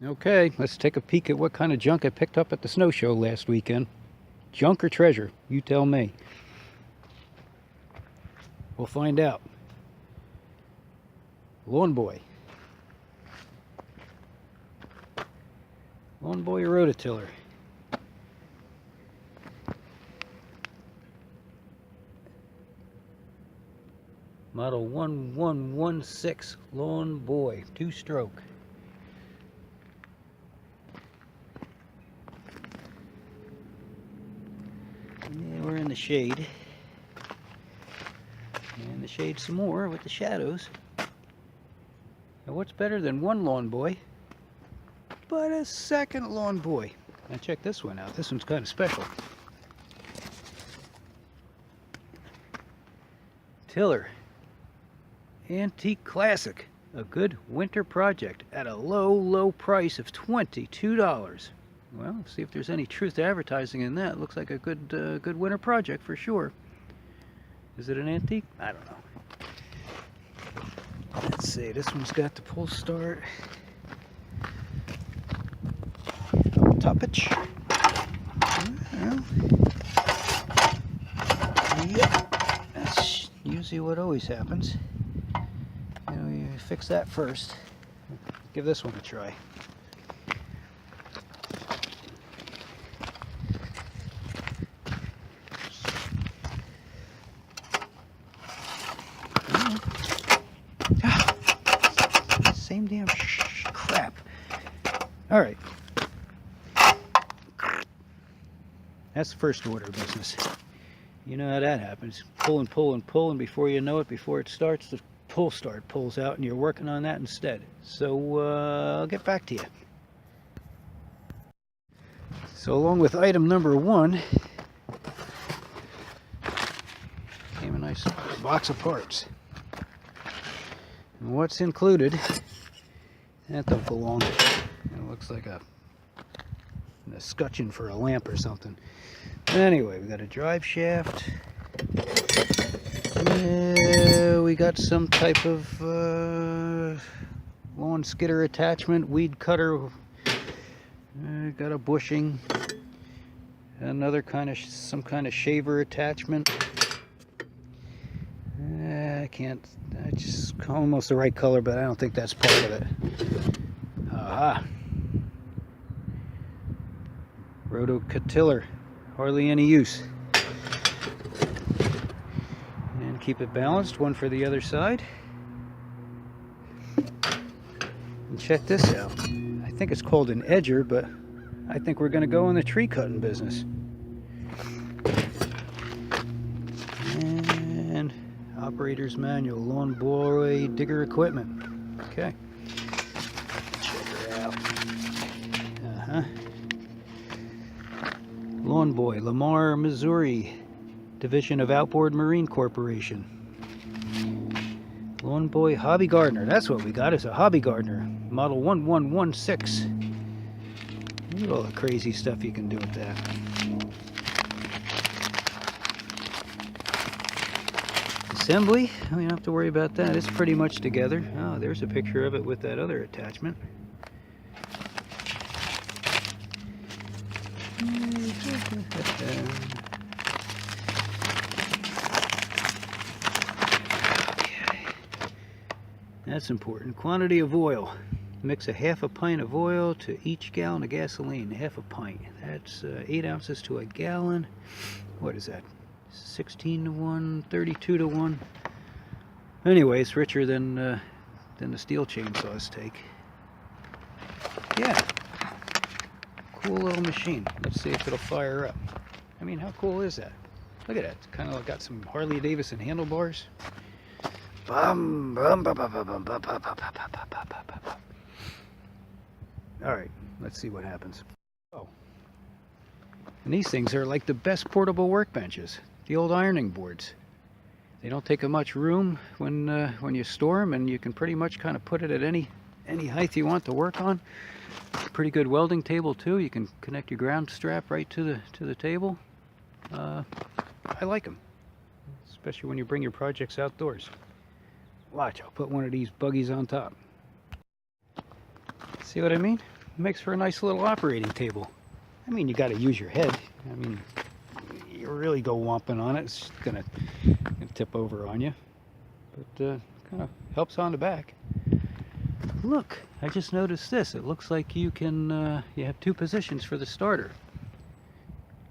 Okay, let's take a peek at what kind of junk I picked up at the snow show last weekend. Junk or treasure? You tell me. We'll find out. Lawn Boy. Lawn Boy Rototiller. Model 1116 Lawn Boy, 2-stroke. Yeah, we're in the shade. And the shade some more with the shadows. Now what's better than one Lawn Boy but a second Lawn Boy? Now check this one out. This one's kind of special. Tiller. Antique Classic. A good winter project at a low price of $22. Well, see if there's any truth to advertising in that. Looks like a good winter project for sure. Is it an antique? I don't know. Let's see. This one's got the pull start. Toppage. Well, yep. That's usually what always happens. You know, you fix that first. Give this one a try. Same damn crap. All right. That's the first order of business. You know how that happens. Pull and before you know it, before it starts, the pull start pulls out and you're working on that instead. So I'll get back to you. So along with item number 1 came a nice box of parts. And what's included, that don't belong. It looks like a scutcheon for a lamp or something. Anyway, we got a drive shaft. We got some type of lawn skidder attachment, weed cutter. Got a bushing. Another some kind of shaver attachment. I just almost the right color, but I don't think that's part of it. Aha. Rototiller, hardly any use. And keep it balanced, one for the other side. And check this out. I think it's called an edger, but I think we're going to go in the tree cutting business. And operator's manual, Lawn Boy digger equipment. Okay. Check her out. Lawn Boy, Lamar, Missouri, Division of Outboard Marine Corporation. Lawn Boy Hobby Gardener, that's what we got, is a Hobby Gardener, model 1116. Look at all the crazy stuff you can do with that. Assembly, we don't have to worry about that, it's pretty much together. Oh, there's a picture of it with that other attachment. Okay. That's important. Quantity of oil. Mix a half a pint of oil to each gallon of gasoline. Half a pint. That's 8 ounces to a gallon. What is that? 16 to 1, 32 to 1. Anyway, it's richer than the steel chainsaws take. Yeah. Cool little machine. Let's see if it'll fire up. I mean, how cool is that? Look at that. It's kind of got some Harley Davidson handlebars. Bum, bum, bum, bum, bum, bum, bum, bum, bum, bum, bum, bum, bum. All right, let's see what happens. Oh, and these things are like the best portable workbenches. The old ironing boards. They don't take up much room when you store them, and you can pretty much kind of put it at any height you want to work on. Pretty good welding table too. You can connect your ground strap right to the table. I like them, especially when you bring your projects outdoors. Watch, I'll put one of these buggies on top. See what I mean? makes for a nice little operating table. I mean, you got to use your head. I mean, you really go whomping on it, it's gonna tip over on you. But kind of helps on the back. Look, I just noticed this. It looks like you can, you have two positions for the starter.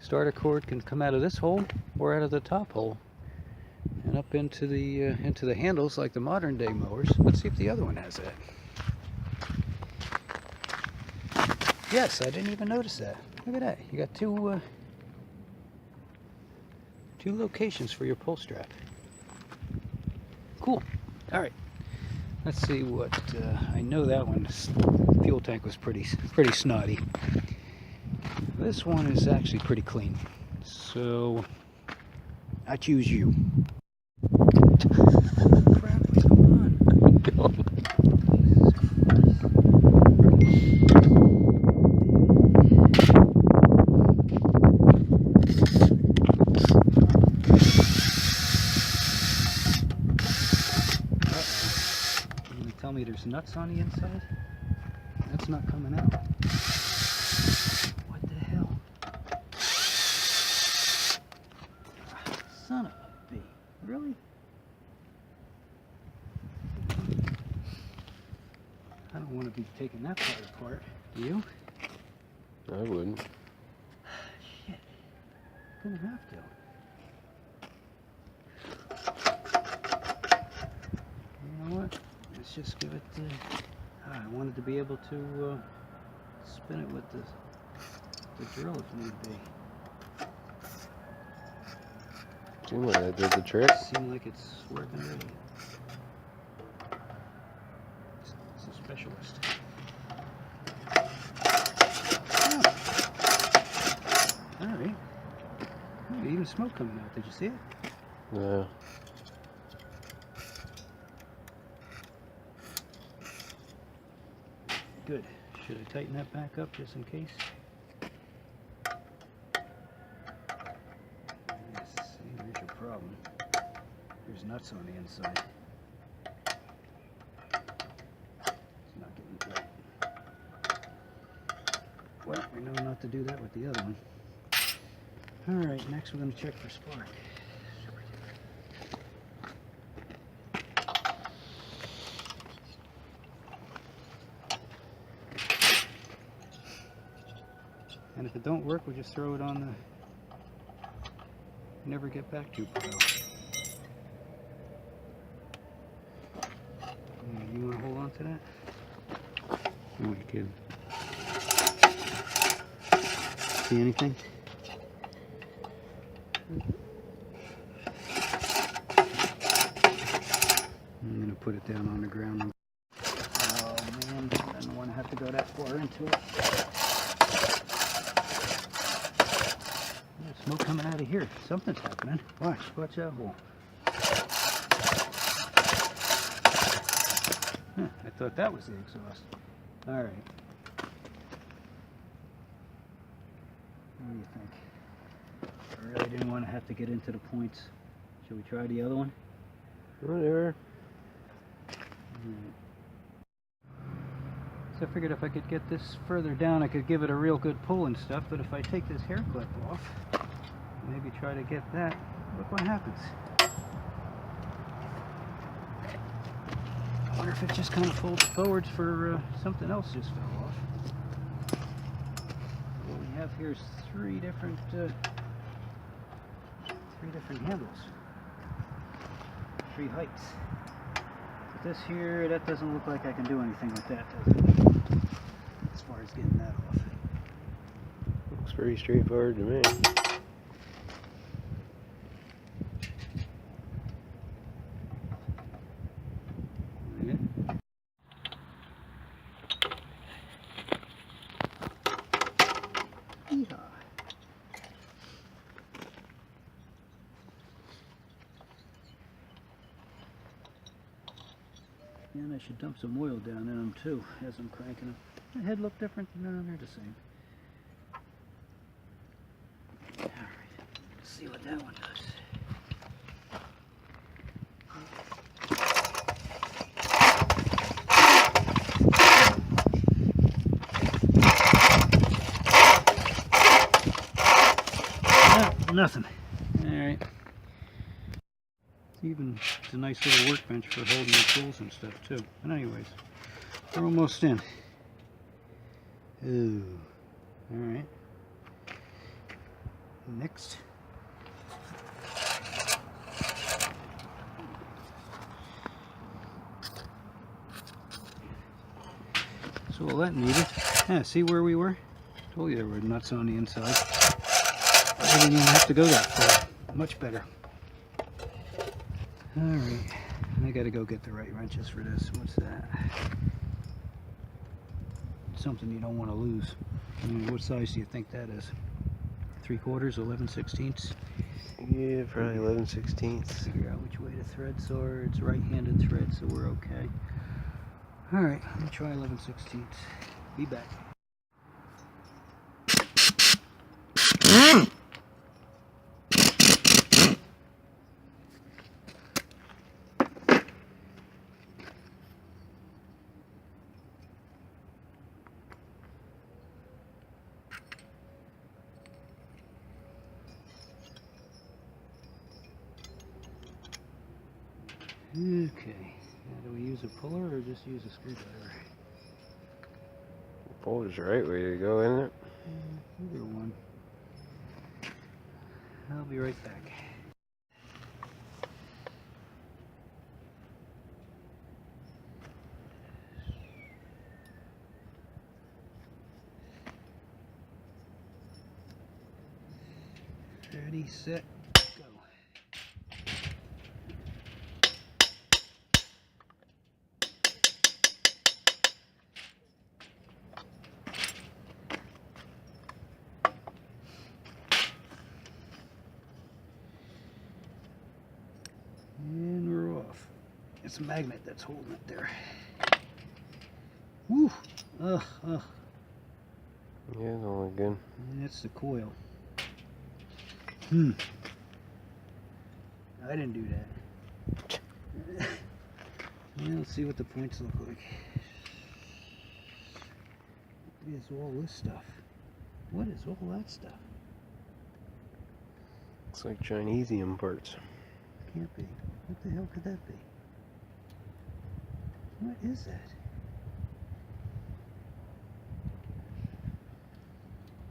Starter cord can come out of this hole or out of the top hole and up into the handles like the modern day mowers. Let's see if the other one has that. Yes, I didn't even notice that. Look at that. You got two locations for your pull strap. Cool. All right. Let's see what, I know that one's fuel tank was pretty snotty. This one is actually pretty clean. So, I choose you. Crap, what's going on? Tell me there's nuts on the inside? That's not coming out. What the hell? Son of a bee. Really? I don't want to be taking that part apart. Do you? I wouldn't. Shit. Gonna have to. You know what? Let's just give it, I wanted to be able to spin it with the drill if need be. Seemed like that did the trick. Seems like it's working already. It's a specialist. Oh. Alright. Oh, even smoke coming out. Did you see it? No. Good. Should I tighten that back up just in case? Yes, see, there's your problem. There's nuts on the inside. It's not getting tight. Well, we know not to do that with the other one. Alright, next we're going to check for spark. And if it don't work, we'll just throw it on the never get back to pile. You want to hold on to that? Oh, you can. See anything? I'm going to put it down on the ground. Oh man, I don't want to have to go that far into it. Smoke coming out of here. Something's happening. Watch that hole. Huh, I thought that was the exhaust. Alright. What do you think? I really didn't want to have to get into the points. Should we try the other one? Whatever. So I figured if I could get this further down, I could give it a real good pull and stuff, but if I take this hair clip off, maybe try to get that, look what happens. I wonder if it just kind of folds forwards for something else just fell off. What we have here is three different handles, three heights. But this here, that doesn't look like I can do anything with that, does it? As far as getting that off. Looks pretty straightforward to me. And I should dump some oil down in them too as I'm cranking them. The head look different? No, they're the same. Alright, let's see what that one does. Nothing. Alright. It's a nice little workbench for holding your tools and stuff too. But anyways, we're almost in. Ooh. Alright. Next. So all that needed. Yeah, see where we were? Told you there were nuts on the inside. I didn't even have to go that far. Much better. Alright. I gotta go get the right wrenches for this. What's that? Something you don't want to lose. I mean, what size do you think that is? 3/4, 11/16? Yeah, probably 11/16. Figure out which way the threads are. It's right-handed thread, so we're okay. Alright, let me try 11/16. Be back. Okay, now do we use a puller or just use a screwdriver? Puller's the right way to go, isn't it? Either one. I'll be right back. Ready, set, go. And we're off. It's a magnet that's holding it there. Woo! Ugh. Yeah, don't look good. And that's the coil. I didn't do that. Yeah, let's see what the points look like. What is all this stuff? What is all that stuff? Looks like Chinesium parts. Can't be. What the hell could that be? What is that?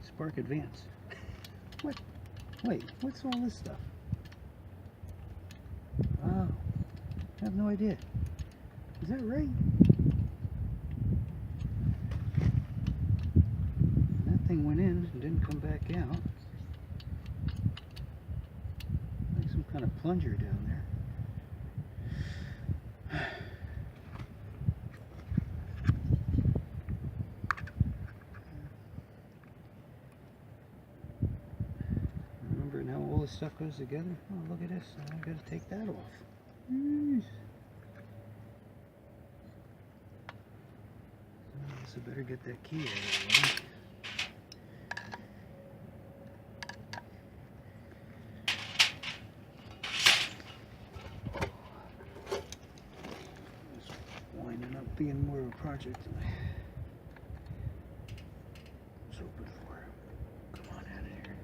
Spark Advance. What? Wait, what's all this stuff? Wow. I have no idea. Is that right? That thing went in and didn't come back out. Like some kind of plunger down there. Remembering how all this stuff goes together? Oh, look at this. I gotta take that off. Jeez. I guess I better get that key out of the way. Winding up being more of a project than I was hoping for. Come on out of here.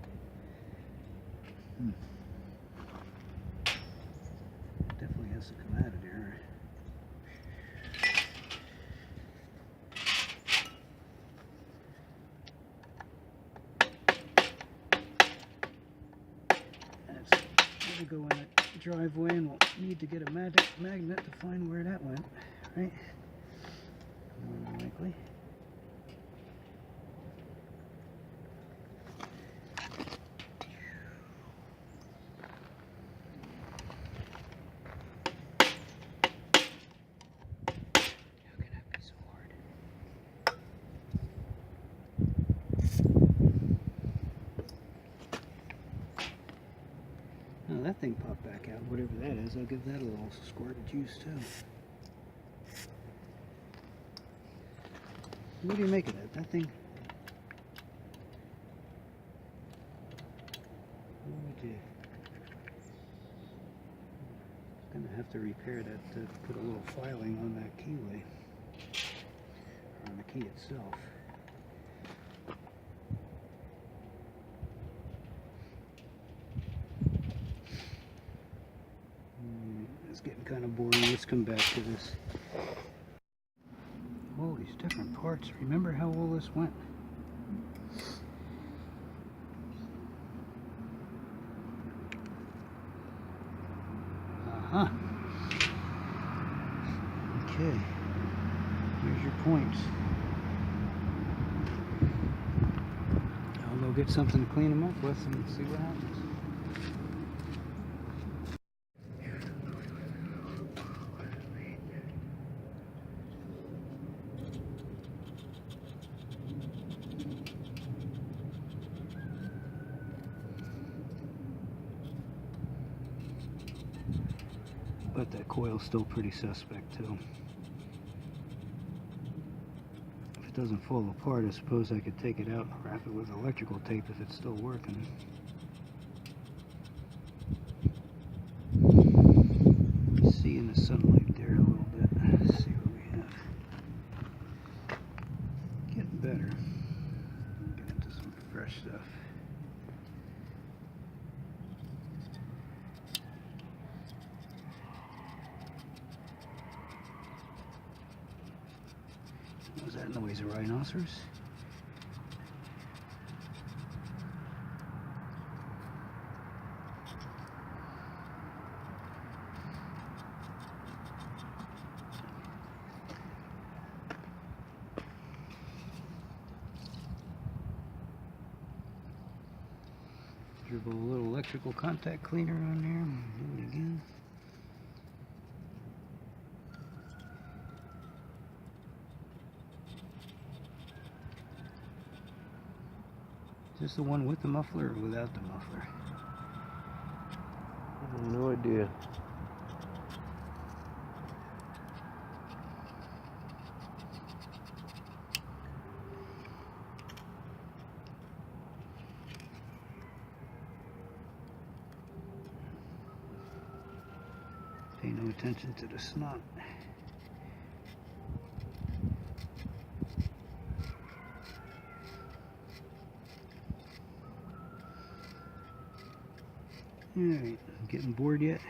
Definitely has to come out of there. That's gonna go in the driveway, and we'll need to get a magnet to find where that went. Right? More than likely. How can that be so hard? Oh, that thing popped back out. Whatever that is, I'll give that a little squirt of juice too. What do you make of that? That thing? Oh dear. I'm gonna have to repair that to put a little filing on that keyway. Or on the key itself. is getting kind of boring. Let's come back to this. All these different parts. Remember how all this went? Uh-huh. Okay. Here's your points. I'll go get something to clean them up with and see what happens. But that coil's still pretty suspect too. If it doesn't fall apart, I suppose I could take it out and wrap it with electrical tape if it's still working. See in the sunlight there a little bit. Let's see what we have. Getting better. Get into some fresh stuff. What was that noise? A rhinoceros? Dribble a little electrical contact cleaner on there and do it again. Is this the one with the muffler or without the muffler? I have no idea. Pay no attention to the snot. Alright, getting bored yet?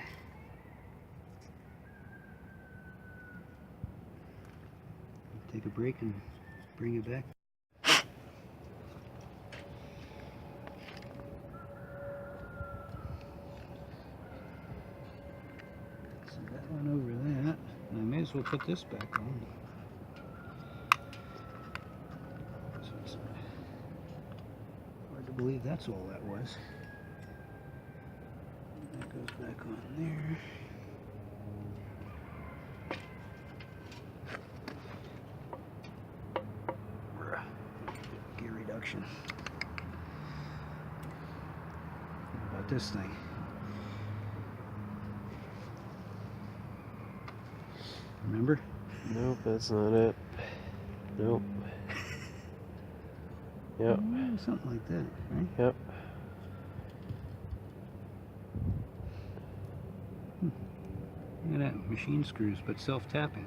Take a break and bring it back. So that went over that. I may as well put this back on. It's hard to believe that's all that was. That goes back on there. Gear reduction. What about this thing? Remember? Nope, that's not it. Nope. Yep. Something like that, right? Yep. Look at that, machine screws, but self-tapping.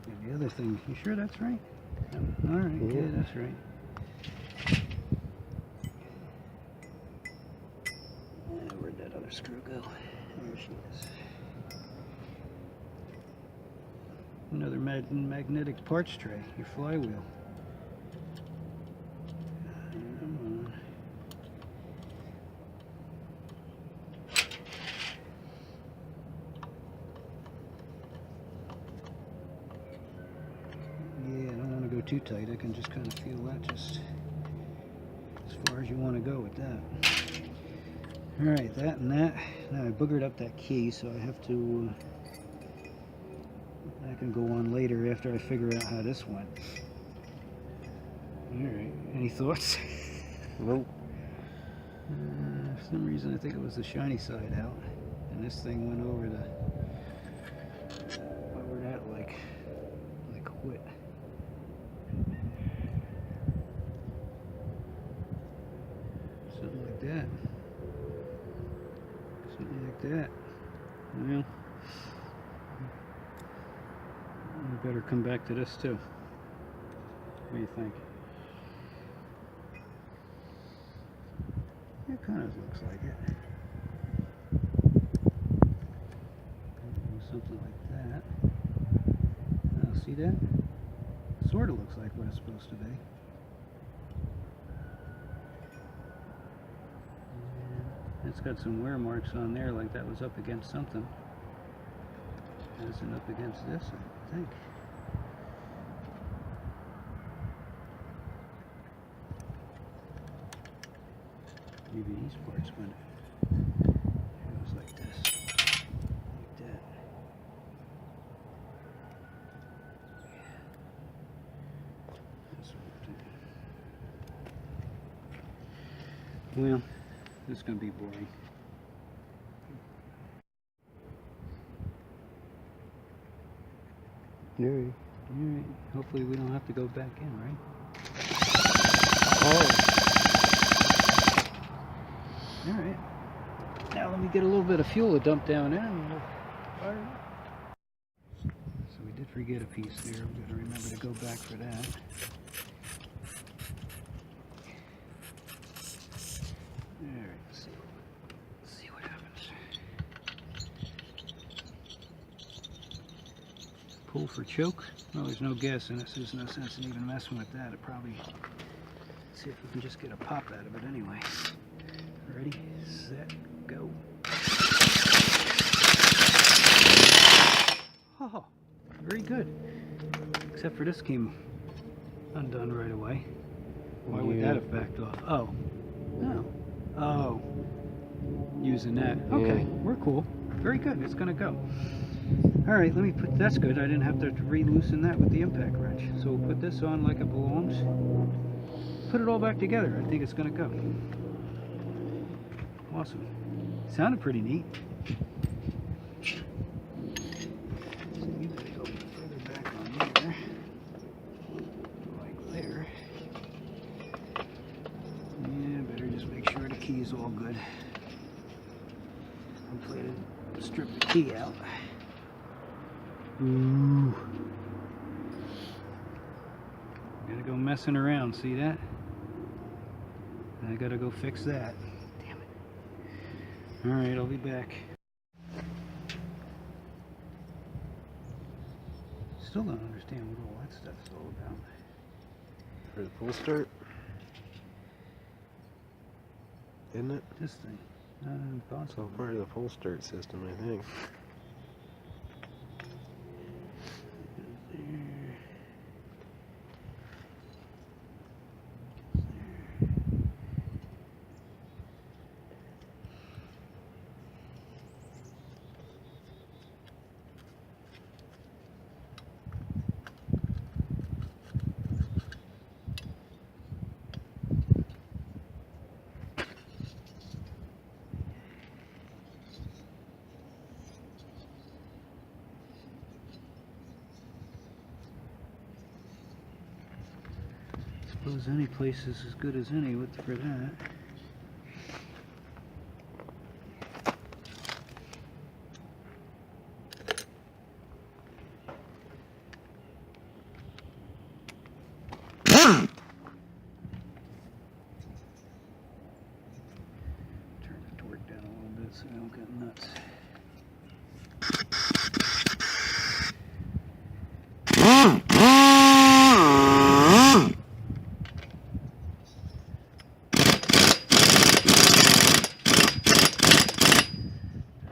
And the other thing, you sure that's right? All right, yeah, that's right. Where'd that other screw go? There she is. Another magnetic parts tray, your flywheel. Too tight. I can just kind of feel that just as far as you want to go with that. Alright, that and that. Now I boogered up that key, so I have to that can go on later after I figure out how this went. Alright, any thoughts? Nope. For some reason I think it was the shiny side out, and this thing went over that like quit. Something like that. Something like that. Well, we better come back to this too. What do you think? Kind of looks like it. Something like that. Oh, see that? Sort of looks like what it's supposed to be. And it's got some wear marks on there, like that was up against something. It isn't up against this, I think. Maybe these parts went. It was like this. Like that. Well, this is going to be boring. Alright. Alright, hopefully we don't have to go back in, right? Oh. Alright. Now let me get a little bit of fuel to dump down in and we'll fire it up. So we did forget a piece there. We've got to remember to go back for that. Alright, let's see what happens. Pull for choke. Well, there's no gas in it, so there's no sense in even messing with that. It probably, let's see if we can just get a pop out of it anyway. Ready, set, go. Oh, very good. Except for this came undone right away. Why would that have backed off? Oh, no. Oh, using that. Okay, Yeah. we're cool. Very good, it's gonna go. All right, let me put, that's good. I didn't have to re-loosen that with the impact wrench. So we'll put this on like it belongs. Put it all back together. I think it's gonna go. Awesome. Sounded pretty neat. So you gotta go further back on there. Like there. Yeah, better just make sure the key is all good. Hopefully I didn't strip the key out. Ooh. Gotta go messing around, see that? I gotta go fix that. Damn it. Alright, I'll be back. Still don't understand what all that stuff is all about. For the full start? Isn't it? This thing. So Impossible. part of the full start system, I think. Suppose any place is as good as any for that. Turn the torque down a little bit so I don't get nuts.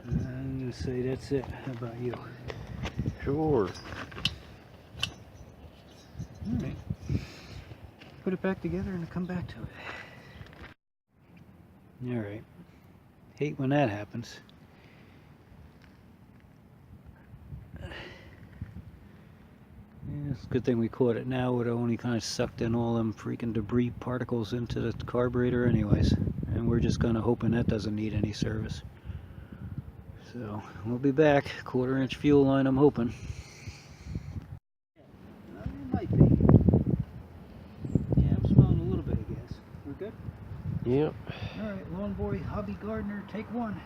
I'm gonna say that's it. How about you? Sure. Alright. Put it back together and come back to it. Alright. Hate when that happens. Yeah, it's a good thing we caught it now. It would have only kind of sucked in all them freaking debris particles into the carburetor anyways. And we're just kind of hoping that doesn't need any service. So, we'll be back. 1/4 inch fuel line, I'm hoping. It might be. Yeah, I'm smelling a little bit of gas. We're good? Yep. Alright, Lawn Boy, Hobby Gardener, take one.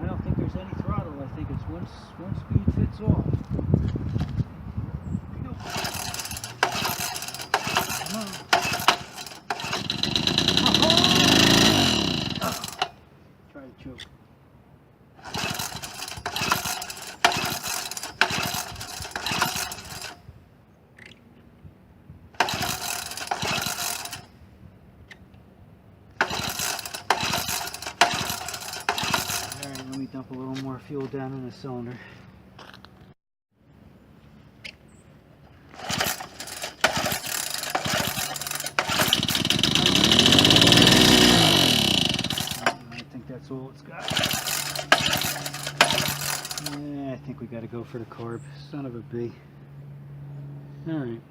I don't think there's any throttle. I think it's one speed fits all. Here we go. Come on. Oh! dump a little more fuel down in the cylinder. I think that's all it's got. Yeah, I think we got to go for the carb. Son of a bee. All right.